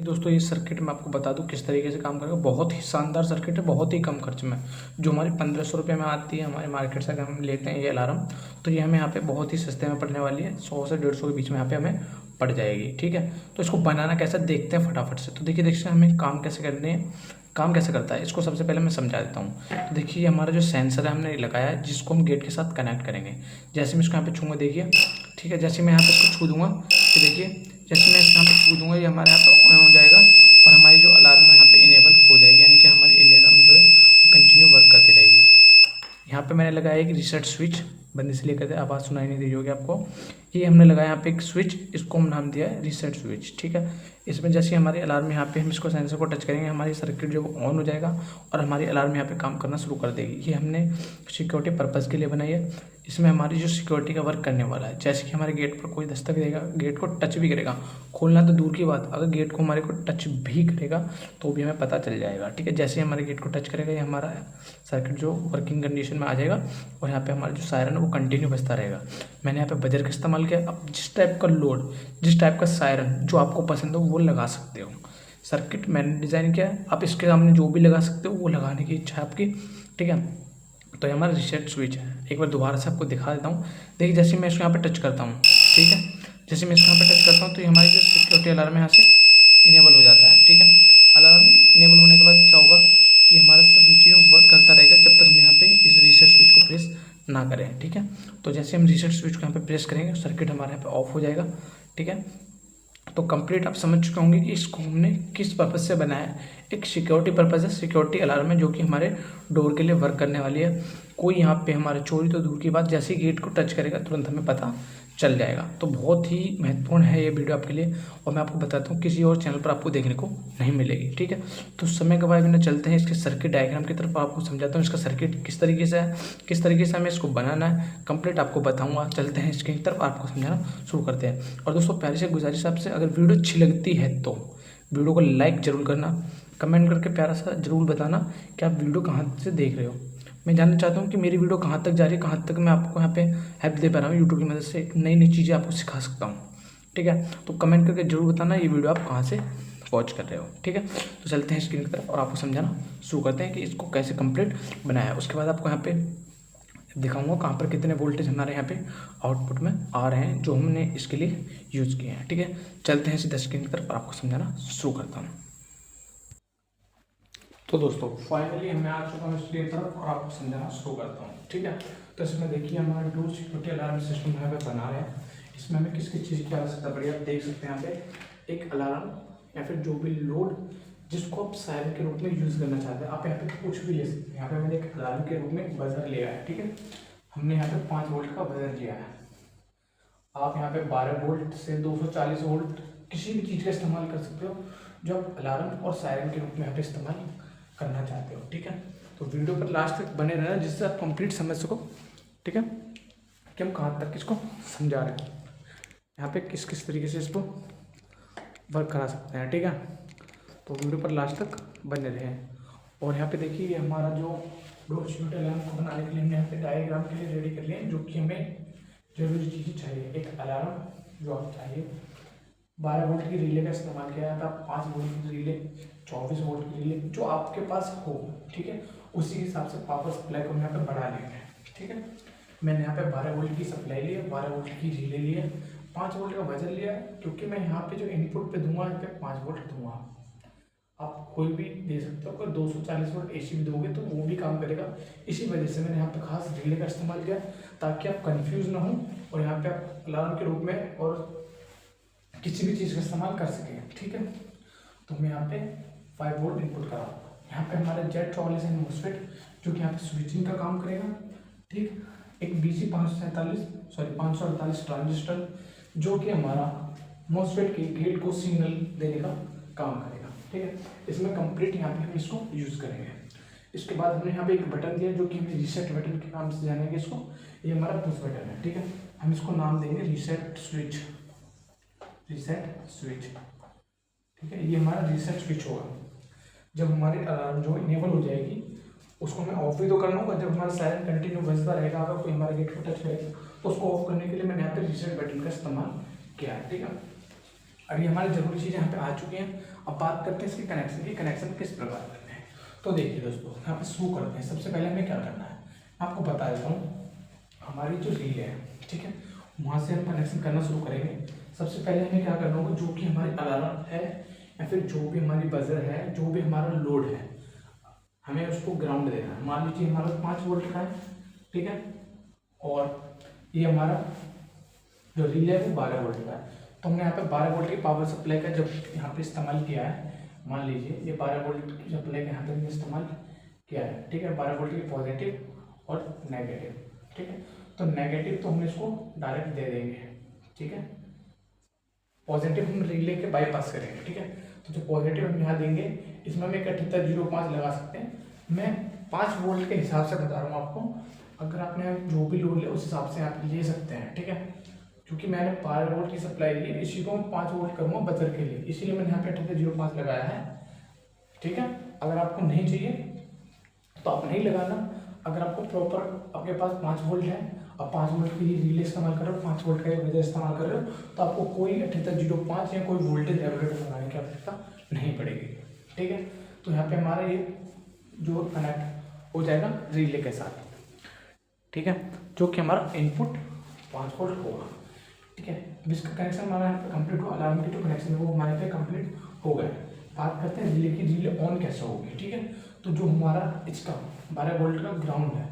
दोस्तों ये सर्किट मैं आपको बता दूं किस तरीके से काम करेगा। बहुत ही शानदार सर्किट है, बहुत ही कम खर्च में, जो हमारी 1500 रुपये में आती है हमारे मार्केट से। अगर हम लेते हैं ये अलार्म तो ये हमें यहाँ पे बहुत ही सस्ते में पड़ने वाली है। 100 से 150 के बीच में यहाँ पे हमें पड़ जाएगी। ठीक है, तो इसको बनाना कैसा देखते हैं फटाफट से। तो देखिए हमें काम कैसे करने हैं, काम कैसे करता है इसको सबसे पहले मैं समझा देता हूँ। तो देखिए हमारा जो सेंसर है हमने लगाया है, जिसको हम गेट के साथ कनेक्ट करेंगे। जैसे मैं इसको यहाँ पे छूँगा, देखिए ठीक है, जैसे मैं यहाँ पे इसको छू दूँगा तो देखिए जैसे मैं इसको यहाँ पे छू दूँगा ये हमारे यहाँ पे ऑन हो जाएगा और हमारी जो अलार्म है यहाँ पे इनेबल हो जाएगी, यानी कि हमारी अलार्म जो है वो कंटिन्यू वर्क करती रहेगी। यहाँ पे मैंने लगाया एक रीसेट स्विच, बंद इसलिए करते आवाज़ सुनाई नहीं दी होगी आपको। ये हमने लगाया यहाँ पे एक स्विच, इसको हम नाम दिया है रीसेट स्विच। ठीक है, इसमें जैसे हमारी अलार्म यहाँ पे हम इसको सेंसर को टच करेंगे, हमारी सर्किट जो ऑन हो जाएगा और हमारी अलार्म यहाँ पे काम करना शुरू कर देगी। ये हमने सिक्योरिटी पर्पज़ के लिए बनाई है। इसमें हमारी जो सिक्योरिटी का वर्क करने वाला है, जैसे कि हमारे गेट पर कोई दस्तक देगा, गेट को टच भी करेगा, खोलना तो दूर की बात, अगर गेट को हमारे को टच भी करेगा तो भी हमें पता चल जाएगा। ठीक है, जैसे ही हमारे गेट को टच करेगा ये हमारा सर्किट जो वर्किंग कंडीशन में आ जाएगा और यहाँ पे हमारा जो सायरन है वो कंटिन्यू बजता रहेगा। मैंने यहाँ पे बजर का इस्तेमाल किया। अब जिस टाइप का लोड, जिस टाइप का सायरन जो आपको पसंद हो वो लगा सकते हो। सर्किट मैंने डिज़ाइन किया है, आप इसके सामने जो भी लगा सकते हो वो लगाने की इच्छा है आपकी। ठीक है, तो ये हमारा रीसेट स्विच है। एक बार दोबारा से आपको दिखा देता हूँ। देखिए जैसे मैं इसको यहाँ पे टच करता हूँ, ठीक है, जैसे मैं इसको यहाँ पे टच करता हूँ तो ये हमारी जो सिक्योरिटी अलार्म है यहाँ से इनेबल हो जाता है। ठीक है, अलार्म इनेबल होने के बाद क्या होगा कि हमारा सब कंटिन्यू वर्क करता रहेगा जब तक हम यहाँ पे इस रीसेट स्विच को प्रेस ना करें। ठीक है, तो जैसे हम रीसेट स्विच को यहाँ पे प्रेस करेंगे सर्किट हमारे यहाँ पे ऑफ हो जाएगा। ठीक है, तो कंप्लीट आप समझ चुके होंगे कि इसको हमने किस पर्पज़ से बनाया है। एक सिक्योरिटी पर्पज़ है, सिक्योरिटी अलार्म है जो कि हमारे डोर के लिए वर्क करने वाली है। कोई यहाँ पे हमारे चोरी तो दूर की बात, जैसे ही गेट को टच करेगा तुरंत हमें पता चल जाएगा। तो बहुत ही महत्वपूर्ण है ये वीडियो आपके लिए, और मैं आपको बताता हूँ किसी और चैनल पर आपको देखने को नहीं मिलेगी। ठीक है, तो समय गवाए बिना चलते हैं इसके सर्किट डायग्राम की तरफ, आपको समझाता हूँ इसका सर्किट किस तरीके से है, किस तरीके से हमें इसको बनाना है, कंप्लीट आपको बताऊँगा। चलते हैं इसकी तरफ, आपको समझाना शुरू करते हैं। और दोस्तों प्यारी से गुजारिश आपसे, अगर वीडियो अच्छी लगती है तो वीडियो को लाइक ज़रूर करना, कमेंट करके प्यारा सा ज़रूर बताना कि आप वीडियो कहाँ से देख रहे हो। मैं जानना चाहता हूँ कि मेरी वीडियो कहाँ तक जा रही है, कहाँ तक मैं आपको यहाँ पे हेल्प दे पा रहा हूँ यूट्यूब की मदद से, नई नई चीज़ें आपको सिखा सकता हूँ। ठीक है, तो कमेंट करके जरूर बताना ये वीडियो आप कहाँ से वॉच कर रहे हो। ठीक है, तो चलते हैं स्क्रीन की तरफ और आपको समझाना शुरू करते हैं कि इसको कैसे कंप्लीट बनाया है। उसके बाद आपको यहाँ पे दिखाऊंगा कहाँ पर कितने वोल्टेज हमारे यहाँ पे आउटपुट में आ रहे हैं जो हमने इसके लिए यूज़ किए हैं। ठीक है, चलते हैं सीधा स्क्रीन की तरफ और आपको समझाना शुरू करता हूँ। तो दोस्तों फाइनली मैं आ चुका हूँ इसकी तरफ और आपको समझाना शुरू करता हूँ। ठीक है, तो इसमें देखिए हमारा डोर सिक्योरिटी अलार्म सिस्टम यहाँ पे बना रहे हैं। इसमें हमें किस किस चीज़ की आवश्यकता पड़ी आप देख सकते हैं। यहाँ पे एक अलार्म या फिर जो भी लोड जिसको आप सायरन के रूप में यूज़ करना चाहते हैं, आप यहाँ पे कुछ भी ले सकते हैं। यहाँ पे मैंने एक अलार्म के रूप में बजर लिया है। ठीक है, हमने यहाँ पे 5 वोल्ट का बजर लिया है। आप यहाँ पे 12 वोल्ट से 240 वोल्ट किसी भी चीज़ का इस्तेमाल कर सकते हो जो आप अलार्म और सायरन के रूप में यहाँ पे इस्तेमाल करना चाहते हो। ठीक है, तो वीडियो पर लास्ट तक बने रहना जिससे आप कंप्लीट समझ सको। ठीक है, कि हम कहाँ तक इसको समझा रहे हैं, यहाँ पे किस किस तरीके से इसको वर्क करा सकते हैं। ठीक है, तो वीडियो पर लास्ट तक बने रहें। और यहाँ पे देखिए हमारा जो डोर सिक्योरिटी अलार्म को बनाने के लिए हमने यहाँ पे डायग्राम के लिए रेडी कर लिए जो कि हमें जरूरी चीज़ें चाहिए। एक अलार्म जो आप चाहिए, 12 वोल्ट की रिले का इस्तेमाल किया जाता है, 5 वोल्ट की रिले, 24 वोल्ट की रिले, जो आपके पास हो। ठीक है, उसी हिसाब से पावर सप्लाई को हम यहाँ पे बढ़ा लेंगे। ठीक है, मैंने यहाँ पे 12 वोल्ट की सप्लाई ली है, 12 वोल्ट की रिले ली है, 5 वोल्ट का वजन लिया है, क्योंकि मैं यहाँ पे जो इनपुट पे दूंगा यहाँ पे 5 वोल्ट दूंगा। आप कोई भी दे सकते हो, अगर 240 वोल्ट AC भी दोगे तो वो भी काम करेगा। इसी वजह से मैंने यहाँ पे खास रिले का इस्तेमाल किया ताकि आप कंफ्यूज ना हो और यहाँ पे आप अलार्म के रूप में और किसी भी चीज़ का इस्तेमाल कर सकें। ठीक है, तो मैं यहाँ पे 5 वोल्ट इनपुट कर रहा हूँ। यहाँ पे हमारा Z44 है MOSFET जो कि यहाँ पे स्विचिंग का काम करेगा। ठीक, एक BC 548 ट्रांजिस्टर जो कि हमारा MOSFET के गेट को सिग्नल देने का काम करेगा। ठीक है, इसमें कंप्लीट यहाँ पे हम इसको यूज़ करेंगे। इसके बाद हमने यहाँ पे एक बटन दिया जो कि हमें रीसेट बटन के नाम से जानेंगे इसको। ये हमारा पुश बटन है। ठीक है, हम इसको नाम देंगे रीसेट स्विच। रीसेट स्विच, ठीक है, ये हमारा रीसेट स्विच होगा। जब हमारी अलार्म जो इनेबल हो जाएगी उसको हमें ऑफ भी तो करना होगा। जब हमारा सायरन कंटिन्यू बजता रहेगा, अगर कोई हमारे गेट को टच करेगा तो उसको ऑफ करने के लिए मैंने यहाँ पे रीसेट बटन का इस्तेमाल किया है। ठीक है, अभी हमारी जरूरी चीज़ें यहाँ पे आ चुकी हैं। अब बात करते हैं इसके कनेक्शन की, कनेक्शन किस प्रकार करते हैं। तो देखिए दोस्तों, यहाँ पे शुरू करते हैं। सबसे पहले हमें क्या करना है, आपको बता देता हूँ। हमारी जो रील है, ठीक है, वहाँ से हम कनेक्शन करना शुरू करेंगे। सबसे पहले हमें क्या करना होगा, जो कि हमारी अलार्म है या फिर जो भी हमारी बजर है, जो भी हमारा लोड है, हमें उसको ग्राउंड देना है। मान लीजिए हमारा 5 वोल्ट का है, ठीक है, और ये हमारा जो रिले है वो 12 वोल्ट का है। तो हमने यहाँ पे 12 वोल्ट की पावर सप्लाई का जब यहाँ पे इस्तेमाल किया है, मान लीजिए ये 12 वोल्ट की सप्लाई का यहाँ पे हमने इस्तेमाल किया है, ठीक है, 12 वोल्ट की पॉजिटिव और नेगेटिव, ठीक है। तो नेगेटिव तो हम इसको डायरेक्ट दे देंगे, ठीक है, पॉजिटिव हम रिले के बाईपास करेंगे, ठीक है। तो जो पॉजिटिव हम यहाँ देंगे, इसमें हम 7105 लगा सकते हैं। मैं 5 वोल्ट के हिसाब से बता रहा हूँ आपको, अगर आपने जो भी लोड लिया उस हिसाब से आप ले सकते हैं, ठीक है। क्योंकि मैंने 12 वोल्ट की सप्लाई ली है, इसी को मैं 5 वोल्ट करूँगा बजर के लिए, इसीलिए मैंने यहाँ पे 7805 लगाया है, ठीक है। अगर आपको नहीं चाहिए तो आप नहीं लगाना। अगर आपको प्रॉपर आपके पास 5 वोल्ट है, अब 5 वोल्ट की रिले इस्तेमाल कर रहे हो, 5 वोल्ट का बजर इस्तेमाल कर रहे हो, तो आपको कोई 7805 या कोई वोल्टेज रेगुलेटर लगाने की आवश्यकता नहीं पड़ेगी, ठीक है। तो यहाँ पे हमारा ये जो कनेक्ट हो जाएगा रिले के साथ, ठीक है, जो कि हमारा इनपुट 5 वोल्ट होगा, ठीक है। अब इसका कनेक्शन हमारा यहाँ पे कंप्लीट हो, अलार्म की जो कनेक्शन है वो हमारे पे कंप्लीट हो गया। बात करते हैं रिले की, रिले ऑन कैसे होगी, ठीक है। तो जो हमारा इसका 12 वोल्ट का ग्राउंड है,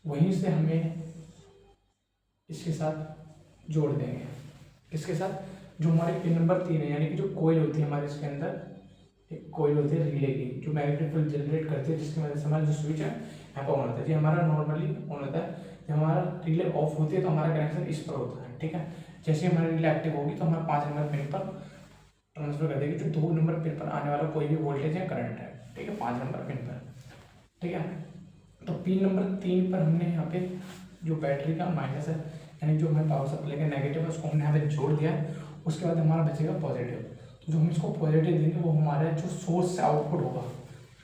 वहीं से हमें इसके साथ जोड़ देंगे। इसके साथ जो हमारी पिन नंबर 3 है, यानी कि जो कोयल होती है हमारे इसके अंदर, एक कोयल होती है रिले की, जो मैग्नेटिक फील्ड जनरेट करती है, जिसकी वजह से हमारा जो स्विच है यहाँ पर ऑन होता है। ये हमारा नॉर्मली ऑन होता है। जब हमारा रिले ऑफ होती है तो हमारा कनेक्शन इस पर होता है, ठीक है। जैसे हमारी रिले एक्टिव होगी तो हमारा 5 नंबर पिन पर ट्रांसफर कर देगी, जो 2 नंबर पिन पर आने वाला कोई भी वोल्टेज या करंट है, ठीक है, 5 नंबर पिन पर, ठीक है। तो पिन नंबर 3 पर हमने यहाँ पे जो बैटरी का माइनस है, यानी जो हमें पावर सप्लाई का नेगेटिव है, उसको हमने यहाँ पे जोड़ दिया है। उसके बाद हमारा बचेगा पॉजिटिव। तो जो हम इसको पॉजिटिव देंगे वो हमारा जो सोर्स से आउटपुट होगा,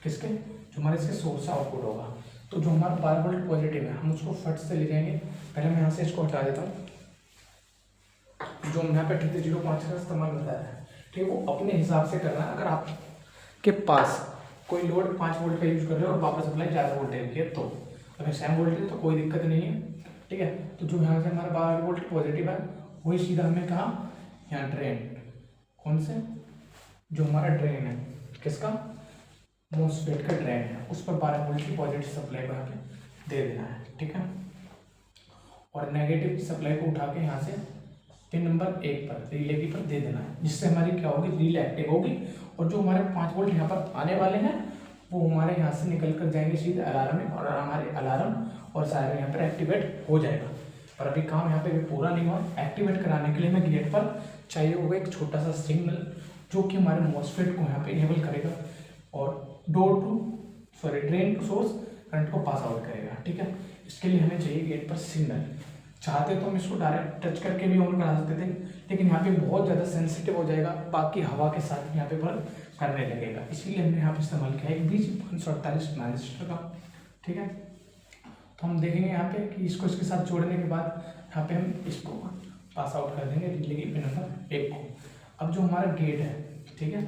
किसके, जो हमारे इसके सोर्स से आउटपुट होगा। तो जो हमारा 12 वोल्ट पॉजिटिव है, हम उसको फट से ले जाएंगे। पहले मैं यहाँ से इसको हटा देता हूँ, जो हम यहाँ पे 0805 का इस्तेमाल बताया है, ठीक है, वो अपने हिसाब से करना है। अगर आपके पास कोई लोड 5 वोल्ट का यूज कर रहे हो और पावर सप्लाई 4 वोल्टेज की है, तो अगर सेम वोल्टेज है तो कोई दिक्कत नहीं है, ठीक है। तो जो यहाँ से हमारा 12 वोल्ट पॉजिटिव है, वही सीधा हमें कहाँ, यहाँ ड्रेन, कौन से, जो हमारा ड्रेन है, किसका, मोसफेट का ड्रेन है, उस पर 12 वोल्ट की पॉजिटिव सप्लाई को यहाँ पे दे देना है, ठीक है। और नेगेटिव की सप्लाई को उठा के यहाँ से पिन नंबर 1 पर रिले की पर दे देना है, जिससे हमारी क्या होगी, रिले एक्टिव होगी। और जो हमारे 5 वोल्ट यहाँ पर आने वाले हैं वो हमारे यहाँ से निकल कर जाएंगे सीधे अलार्म में, और हमारे अलार्म और सारे यहाँ पर एक्टिवेट हो जाएगा। पर अभी काम यहाँ पे भी पूरा नहीं हुआ। एक्टिवेट कराने के लिए हमें गेट पर चाहिए होगा एक छोटा सा सिग्नल, जो कि हमारे मॉसफेट को यहाँ पे इनेबल करेगा और ड्रेन टू सोर्स करंट को पास आउट करेगा, ठीक है। इसके लिए हमें चाहिए गेट पर सिग्नल। चाहते तो हम इसको डायरेक्ट टच करके भी ऑन करा सकते थे, लेकिन यहाँ पे बहुत ज़्यादा सेंसिटिव हो जाएगा, बाकी हवा के साथ यहाँ पे वर्क करने लगेगा, इसीलिए हमने यहाँ पे इस्तेमाल किया है एक BG 548 ट्रांजिस्टर का, ठीक है। तो हम देखेंगे यहाँ पे कि इसको इसके साथ जोड़ने के बाद यहाँ पे हम इसको पास आउट कर देंगे रिले की पिन नंबर 1 को। अब जो हमारा गेट है, ठीक है,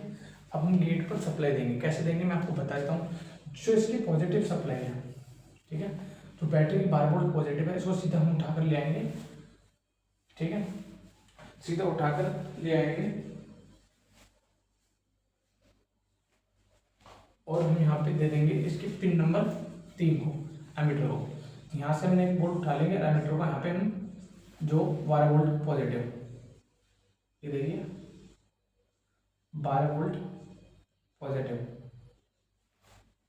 अब हम गेट पर सप्लाई देंगे। कैसे देंगे मैं आपको बता देता हूँ। जो इसकी पॉजिटिव सप्लाई है, ठीक है, तो बैटरी की 12 वोल्ट पॉजिटिव है, इसको सीधा हम उठाकर ले आएंगे, ठीक है, सीधा उठाकर ले आएंगे और हम यहाँ पे दे देंगे इसकी पिन नंबर 3 को, एमीटर को। यहाँ से हमने एक बोल्ट उठा लेंगे एमीटर को, यहाँ पे हम जो 12 वोल्ट पॉजिटिव, ये देखिए 12 वोल्ट पॉजिटिव,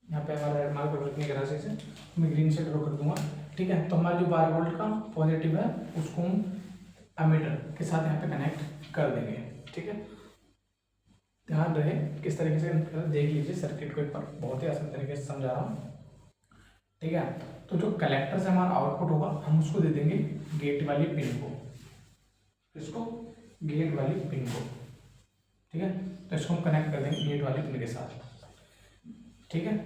यहाँ पे हमारा रेड मार्क वर्क नहीं करा से मैं ग्रीन से ड्रॉ कर दूंगा, ठीक है। तो हमारा जो 12 वोल्ट का पॉजिटिव है उसको हम एमीटर के साथ यहाँ पे कनेक्ट कर देंगे, ठीक है। ध्यान रहे किस तरीके से देख लीजिए सर्किट को एक बार, बहुत ही आसान तरीके से समझा रहा हूँ, ठीक है। तो जो कलेक्टर से हमारा आउटपुट होगा हम उसको दे देंगे गेट वाली पिन को, इसको गेट वाली पिन को, ठीक है। तो इसको हम कनेक्ट कर देंगे गेट वाली पिन के साथ, ठीक है।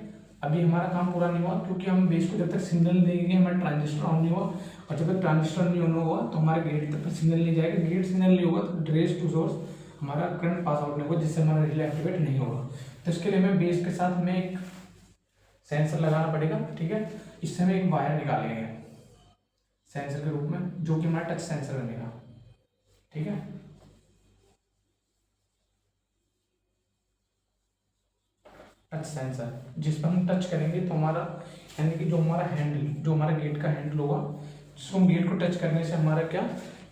अभी हमारा काम पूरा नहीं हुआ, क्योंकि हम बेस को जब तक सिग्नल देंगे हमारा ट्रांजिस्टर ऑन नहीं हुआ, और जब तक ट्रांजिस्टर नहीं ऑन होगा तो हमारे गेट तक सिग्नल नहीं जाएगा। गेट सिग्नल नहीं होगा तो ड्रेस टू सोर्स हमारा करंट पास आउट नहीं होगा, जिससे हमारा रिले एक्टिवेट नहीं होगा। तो इसके लिए हमें बेस के साथ में एक सेंसर लगाना पड़ेगा, ठीक है। इससे हमें एक वायर निकालेंगे सेंसर के रूप में, जो कि हमारा टच सेंसर बनेगा, ठीक है। टच सेंसर जिस पर हम टच करेंगे तो हमारा यानी कि जो हमारा हैंडल, जो हमारा गेट का हैंडल होगा, जिसको हम गेट को टच करने से हमारा क्या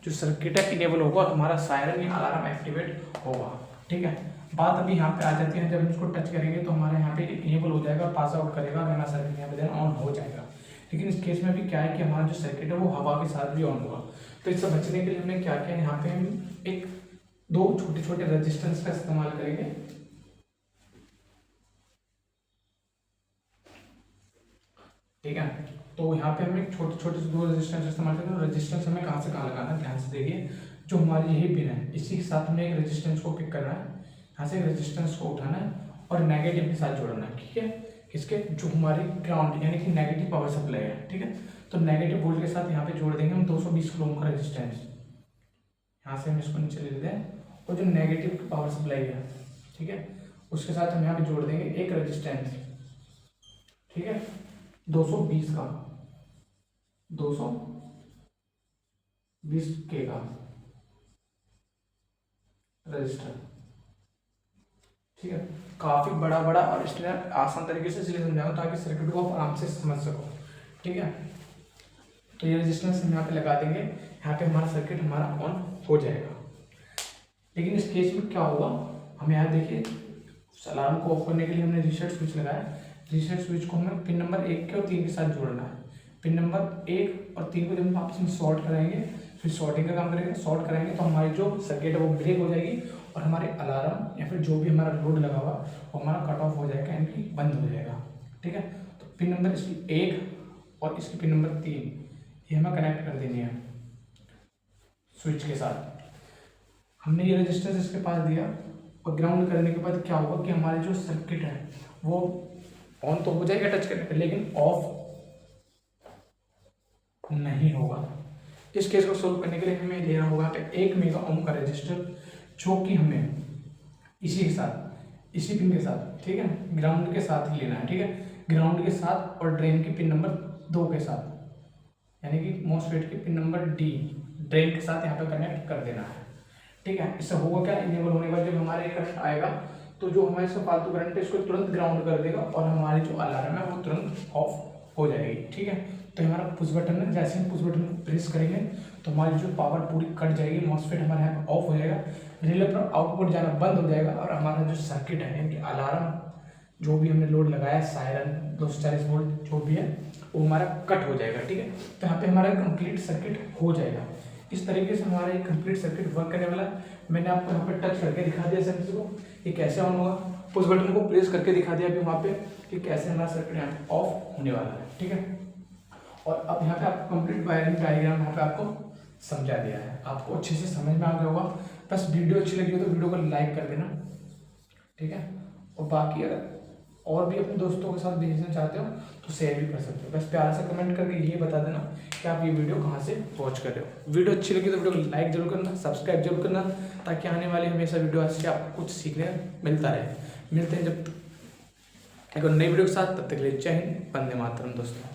जो सर्किट है इनेबल होगा और हमारा सायरन या अलार्म एक्टिवेट होगा, ठीक है। बात अभी यहाँ पे आ जाती है, जब हम इसको टच करेंगे तो हमारे यहाँ पे इनेबल हो जाएगा, पास आउट करेगा और हमारा सर्किट यहाँ पे देन ऑन हो जाएगा। लेकिन इस केस में भी क्या है कि हमारा जो सर्किट है वो हवा के साथ भी ऑन होगा। तो इससे बचने के लिए हमने क्या किया, यहाँ पे हम एक 2 छोटे छोटे रेजिस्टेंस का इस्तेमाल करेंगे, ठीक है। तो यहाँ पे हम एक छोटे छोटे से 2 रेजिस्टेंस इस्तेमाल करेंगे। रेजिस्टेंस हमें कहाँ से कहाँ लगाना है, ध्यान से देखिए। जो हमारी यही पिन है, इसी के साथ हमें एक रेजिस्टेंस को पिक करना है, यहाँ से एक रेजिस्टेंस को उठाना है और नेगेटिव के साथ जोड़ना है, ठीक है। इसके जो हमारी ग्राउंड यानी कि नेगेटिव पावर सप्लाई है, ठीक है। तो नेगेटिव वोल्ट के साथ यहाँ पे जोड़ देंगे हम 220 किलो ओम का रेजिस्टेंस। यहाँ से हम इसको नीचे ले लेते हैं और जो नेगेटिव पावर सप्लाई है, ठीक है, उसके साथ हम यहाँ पे जोड़ देंगे एक रेजिस्टेंस, ठीक है, 220 का, 220 के का रजिस्टर, ठीक है। काफी बड़ा बड़ा और इसलिए आसान तरीके से इसलिए समझाऊंगा ताकि सर्किट को आप आराम से समझ सको, ठीक है। तो ये रेजिस्टेंस हम यहाँ पे लगा देंगे, यहाँ पे हमारा सर्किट हमारा ऑन हो जाएगा। लेकिन इस केस में क्या होगा, हम यहाँ देखिए अलार्म को ऑफ करने के लिए हमने रीसेट स्विच लगाया। रीसेट स्विच को हमें पिन नंबर 1 के और 3 के साथ जोड़ना है। पिन नंबर 1 और 3 को जब हम आपस में शॉर्ट कराएंगे, फिर शॉर्टिंग का काम करेंगे, शॉर्ट कराएंगे तो हमारी जो सर्किट है वो ब्रेक हो जाएगी और हमारे अलार्म या फिर जो भी हमारा लोड लगा हुआ वो हमारा कट ऑफ हो जाएगा, यानी कि बंद हो जाएगा, ठीक है। तो पिन नंबर इसकी 1 और इसकी पिन नंबर 3 ये हमें कनेक्ट कर देनी है स्विच के साथ। हमने ये रेजिस्टेंस इसके पास दिया और ग्राउंड करने के बाद क्या होगा कि हमारे जो सर्किट है वो ऑन तो हो जाएगा टच करने पर, लेकिन ऑफ नहीं होगा। इस केस को सोल्व करने के लिए हमें लेना होगा कि 1 मेगा ओम का रेजिस्टर, जो कि हमें इसी के साथ, इसी पिन के साथ, ठीक है, ग्राउंड के साथ ही लेना है, ठीक है। ग्राउंड के साथ और ड्रेन की पिन नंबर 2 के साथ, यानी कि मॉसफेट की पिन नंबर D ड्रेन के साथ यहाँ पे कनेक्ट कर देना है, ठीक है। इससे होगा क्या, इनेबल होने के बाद जब हमारे करंट आएगा तो जो हमारे से फालतू करंट है इसको तुरंत ग्राउंड कर देगा और हमारी जो अलार्म है वो तुरंत ऑफ हो जाएगी, ठीक है। तो हमारा पुश बटन है, जैसे हम पुश बटन को प्रेस करेंगे तो हमारी जो पावर पूरी कट जाएगी, मॉसफेट हमारे यहाँ पे ऑफ हो जाएगा, रिले पर आउटपुट जाना बंद हो जाएगा और हमारा जो सर्किट है यानी कि अलार्म जो भी हमने लोड लगाया, सायरन 240 वोल्ट जो भी है वो हमारा कट हो जाएगा, ठीक है। तो यहाँ पे हमारा कंप्लीट सर्किट हो जाएगा। इस तरीके से हमारा एक कंप्लीट सर्किट वर्क करने वाला है। मैंने आपको यहाँ पे टच करके दिखा दिया सेंसर को ये कैसे ऑन होगा, पुश बटन को प्रेस करके दिखा दिया अभी वहाँ पे कि कैसे हमारा सर्किट यहाँ पे ऑफ होने वाला है, ठीक है। और अब यहाँ पे आपको कंप्लीट वायरिंग डायग्राम यहाँ पे आपको समझा दिया है, आपको अच्छे से समझ में आ गया होगा। बस वीडियो अच्छी लगी हो तो वीडियो को लाइक कर देना, ठीक है। और बाकी अगर और भी अपने दोस्तों के साथ भेजना चाहते हो तो शेयर भी कर सकते हो। बस प्यार से कमेंट करके ये बता देना कि आप ये वीडियो कहाँ से वॉच कर रहे हो। वीडियो अच्छी लगी तो वीडियो को लाइक जरूर करना, सब्सक्राइब जरूर करना, ताकि आने वाले हमेशा वीडियो से आपको कुछ सीखने मिलता रहे। मिलते हैं जब एक नई वीडियो के साथ, तब तक के लिए जय हिंद, वंदे मातरम दोस्तों।